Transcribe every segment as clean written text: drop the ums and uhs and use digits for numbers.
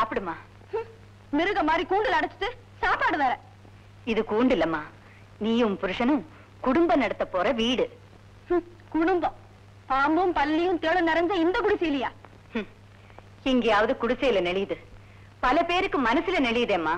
சாப்பிடுமா. மிருக மாதிரி கூண்டில் அடைச்சிட்டு சாப்பாடு வேற. இது கூண்டு இல்லம்மா, நீயும் புருஷனும் குடும்பம் நடத்த போற வீடு. குடும்பம் பாம்பும் பள்ளியும் தேளும் நிறைஞ்ச இந்த குடிசையிலையா? எங்கேயாவது குடிசையில நெளியுது, பல பேருக்கு மனசுல நெளியுதேம்மா.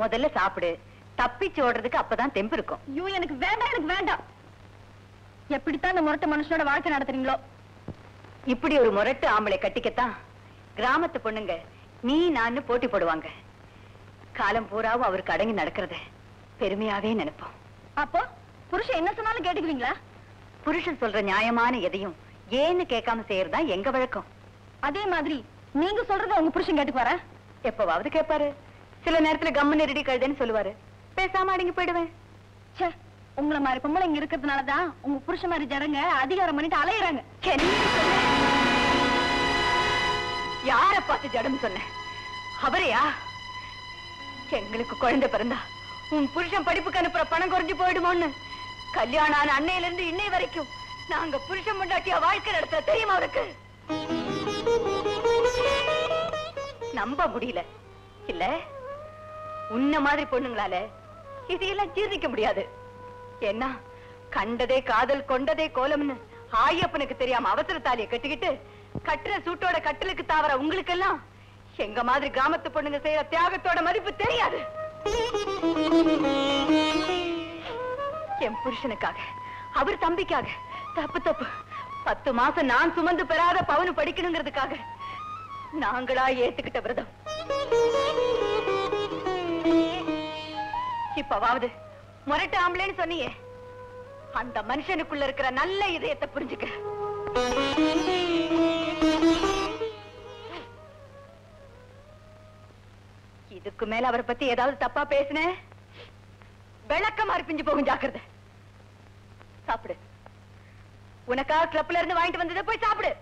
முதல்ல சாப்பிடு, தப்பிச்சு ஓடுறதுக்கு அப்பதான் தெம்பு இருக்கும். ஐயோ எனக்கு வேண்டாம், எனக்கு வேண்டாம். எப்படித்தான் இந்த முரட்டு மனுஷனோட வாழ்க்கை நடத்துறீங்களோ. இப்படி ஒரு முரட்டு ஆம்பளை கட்டிக்கத்தான் கிராமத்து பொண்ணுங்க நீ நான் போட்டி போடுவாங்க. காலம் பூராவும் அவருக்கு அடங்கி நடக்கிறத பெருமையாவே நினைப்போம். அப்போ புருஷன் என்ன சொன்னாலும் கேட்டுக்குவீங்களா? புருஷன் சொல்ற நியாயமான எதையும் ஏன்னு கேட்காம செய்யறதா எங்க வழக்கம். அதே மாதிரி நீங்க சொல்றத உங்க புருஷன் கேட்டுக்குவாரா? எப்பவாவது கேட்பாரு, சில நேரத்துல கம்மு ரெடி கழுதுன்னு சொல்லுவாரு. பேசாம அடங்கி போயிடுவேன். உங்களை மாதிரி பொம்பளை இங்க இருக்கிறதுனாலதான் உங்க புருஷ மாதிரி ஜனங்க அதிகாரம் பண்ணிட்டு அலையிறாங்க. யார பார்த்து ஜடம் சொன்ன? அவரையா? எங்களுக்கு குழந்தை பிறந்தா உன் புருஷன் படிப்புக்கு அனுப்புற பணம் குறைஞ்சு போயிடுமோன்னு கல்யாணம் ஆன அன்னையில இருந்து இன்னை வரைக்கும் நாங்க புருஷன் பொண்டாட்டியா வாழ்க்கை நடத்த தெரியுமா அவருக்கு? நம்ப முடியல இல்ல? உன்ன மாதிரி பொண்ணுங்களால இதையெல்லாம் ஜீர்ணிக்க முடியாது. என்ன கண்டதே காதல் கொண்டதே கோலம்னு ஆயப்பனுக்கு தெரியாம அவசர தாலியை கட்டிக்கிட்டு கட்டுற சூட்டோட கட்டலுக்கு தாவற உங்களுக்கு எல்லாம் எங்க மாதிரி கிராமத்து பொண்ணுங்க செய்யற தியாகத்தோட மதிப்பு தெரியாது. என் புருஷனுக்காக, அவர் தம்பிக்காக தப்பு தப்பு 10 மாசம் நான் சுமந்து பெறாத பவனு படிக்கணுங்கிறதுக்காக நாங்களா ஏத்துக்கிட்ட விரதம். இப்பவாவது முரட்டு ஆம்பளைன்னு சொன்னியே, அந்த மனுஷனுக்குள்ள இருக்கிற நல்ல இதயத்தை புரிஞ்சுக்க. இதுக்கு மேல அவரை பத்தி ஏதாவது தப்பா பேசின விளக்கமா பிஞ்சு போகும், ஜாக்கிரதை. சாப்பிடு, உனக்காக கிளப்ல இருந்து வாங்கிட்டு வந்ததை போய் சாப்பிடு.